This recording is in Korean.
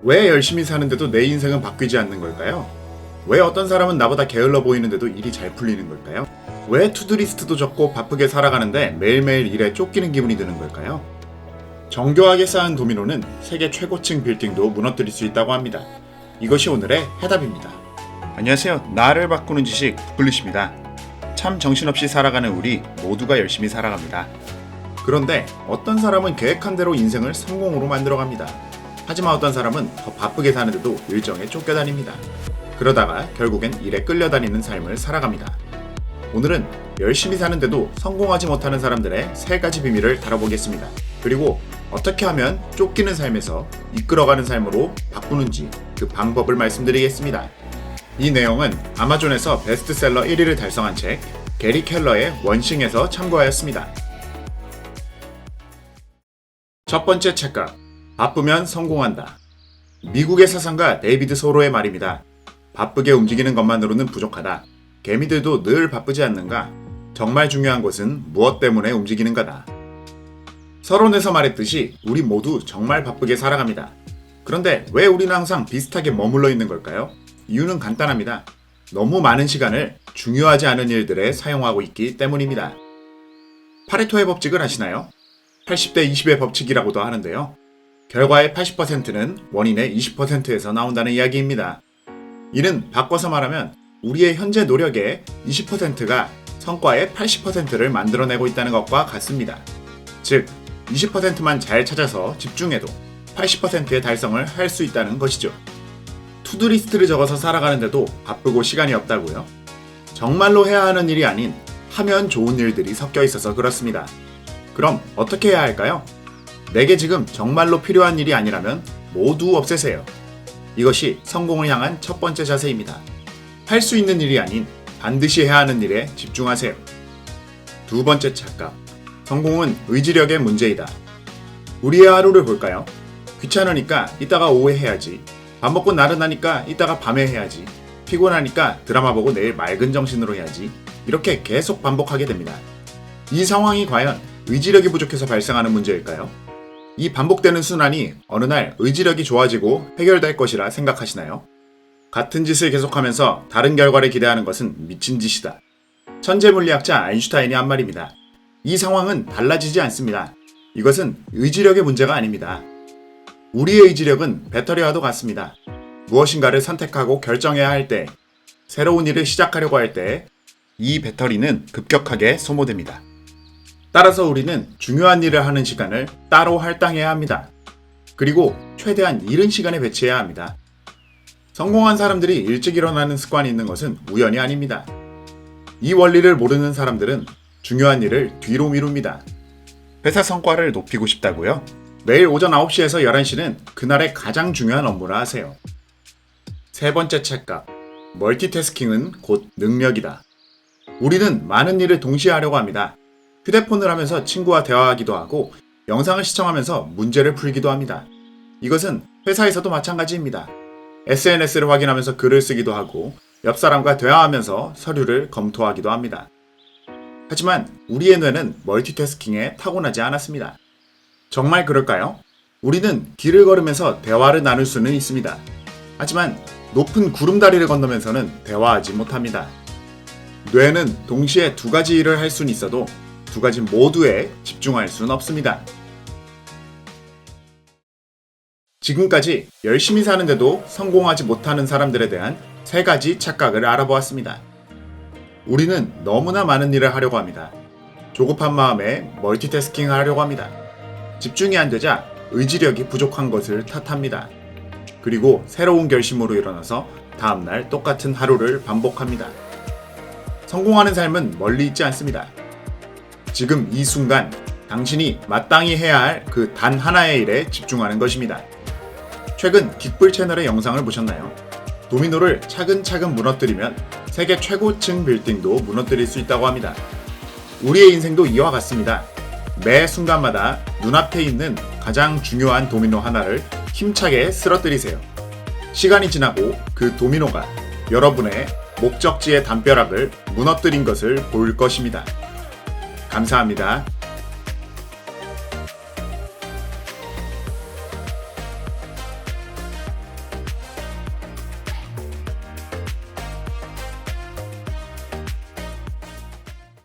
왜 열심히 사는데도 내 인생은 바뀌지 않는 걸까요? 왜 어떤 사람은 나보다 게을러 보이는데도 일이 잘 풀리는 걸까요? 왜 투두리스트도 적고 바쁘게 살아가는데 매일매일 일에 쫓기는 기분이 드는 걸까요? 정교하게 쌓은 도미노는 세계 최고층 빌딩도 무너뜨릴 수 있다고 합니다. 이것이 오늘의 해답입니다. 안녕하세요. 나를 바꾸는 지식 북글리시입니다. 참 정신없이 살아가는 우리 모두가 열심히 살아갑니다. 그런데 어떤 사람은 계획한 대로 인생을 성공으로 만들어갑니다. 하지만 어떤 사람은 더 바쁘게 사는데도 일정에 쫓겨다닙니다. 그러다가 결국엔 일에 끌려다니는 삶을 살아갑니다. 오늘은 열심히 사는데도 성공하지 못하는 사람들의 3가지 비밀을 다뤄보겠습니다. 그리고 어떻게 하면 쫓기는 삶에서 이끌어가는 삶으로 바꾸는지 그 방법을 말씀드리겠습니다. 이 내용은 아마존에서 베스트셀러 1위를 달성한 책 게리 켈러의 원싱에서 참고하였습니다. 첫 번째 착각, 바쁘면 성공한다. 미국의 사상가 데이비드 소로의 말입니다. 바쁘게 움직이는 것만으로는 부족하다. 개미들도 늘 바쁘지 않는가? 정말 중요한 것은 무엇 때문에 움직이는가다. 서론에서 말했듯이 우리 모두 정말 바쁘게 살아갑니다. 그런데 왜 우리는 항상 비슷하게 머물러 있는 걸까요? 이유는 간단합니다. 너무 많은 시간을 중요하지 않은 일들에 사용하고 있기 때문입니다. 파레토의 법칙을 아시나요? 80대 20의 법칙이라고도 하는데요. 결과의 80%는 원인의 20%에서 나온다는 이야기입니다. 이는 바꿔서 말하면 우리의 현재 노력의 20%가 성과의 80%를 만들어내고 있다는 것과 같습니다. 즉, 20%만 잘 찾아서 집중해도 80%의 달성을 할 수 있다는 것이죠. 투두리스트를 적어서 살아가는데도 바쁘고 시간이 없다고요? 정말로 해야 하는 일이 아닌 하면 좋은 일들이 섞여 있어서 그렇습니다. 그럼 어떻게 해야 할까요? 내게 지금 정말로 필요한 일이 아니라면 모두 없애세요. 이것이 성공을 향한 첫 번째 자세입니다. 할 수 있는 일이 아닌 반드시 해야 하는 일에 집중하세요. 두 번째 착각, 성공은 의지력의 문제이다. 우리의 하루를 볼까요? 귀찮으니까 이따가 오후에 해야지. 밥 먹고 나른하니까 이따가 밤에 해야지. 피곤하니까 드라마 보고 내일 맑은 정신으로 해야지. 이렇게 계속 반복하게 됩니다. 이 상황이 과연 의지력이 부족해서 발생하는 문제일까요? 이 반복되는 순환이 어느 날 의지력이 좋아지고 해결될 것이라 생각하시나요? 같은 짓을 계속하면서 다른 결과를 기대하는 것은 미친 짓이다. 천재 물리학자 아인슈타인이 한 말입니다. 이 상황은 달라지지 않습니다. 이것은 의지력의 문제가 아닙니다. 우리의 의지력은 배터리와도 같습니다. 무엇인가를 선택하고 결정해야 할 때, 새로운 일을 시작하려고 할 때, 이 배터리는 급격하게 소모됩니다. 따라서 우리는 중요한 일을 하는 시간을 따로 할당해야 합니다. 그리고 최대한 이른 시간에 배치해야 합니다. 성공한 사람들이 일찍 일어나는 습관이 있는 것은 우연이 아닙니다. 이 원리를 모르는 사람들은 중요한 일을 뒤로 미룹니다. 회사 성과를 높이고 싶다고요? 매일 오전 9시에서 11시는 그날의 가장 중요한 업무라 하세요. 세 번째 착각, 멀티태스킹은 곧 능력이다. 우리는 많은 일을 동시에 하려고 합니다. 휴대폰을 하면서 친구와 대화하기도 하고 영상을 시청하면서 문제를 풀기도 합니다. 이것은 회사에서도 마찬가지입니다. SNS를 확인하면서 글을 쓰기도 하고 옆 사람과 대화하면서 서류를 검토하기도 합니다. 하지만 우리의 뇌는 멀티태스킹에 타고나지 않았습니다. 정말 그럴까요? 우리는 길을 걸으면서 대화를 나눌 수는 있습니다. 하지만 높은 구름다리를 건너면서는 대화하지 못합니다. 뇌는 동시에 2가지 일을 할 수는 있어도 2가지 모두에 집중할 수는 없습니다. 지금까지 열심히 사는데도 성공하지 못하는 사람들에 대한 3가지 착각을 알아보았습니다. 우리는 너무나 많은 일을 하려고 합니다. 조급한 마음에 멀티태스킹을 하려고 합니다. 집중이 안 되자 의지력이 부족한 것을 탓합니다. 그리고 새로운 결심으로 일어나서 다음날 똑같은 하루를 반복합니다. 성공하는 삶은 멀리 있지 않습니다. 지금 이 순간 당신이 마땅히 해야 할 그 단 하나의 일에 집중하는 것입니다. 최근 깃불 채널의 영상을 보셨나요? 도미노를 차근차근 무너뜨리면 세계 최고층 빌딩도 무너뜨릴 수 있다고 합니다. 우리의 인생도 이와 같습니다. 매 순간마다 눈앞에 있는 가장 중요한 도미노 하나를 힘차게 쓰러뜨리세요. 시간이 지나고 그 도미노가 여러분의 목적지의 담벼락을 무너뜨린 것을 볼 것입니다. 감사합니다.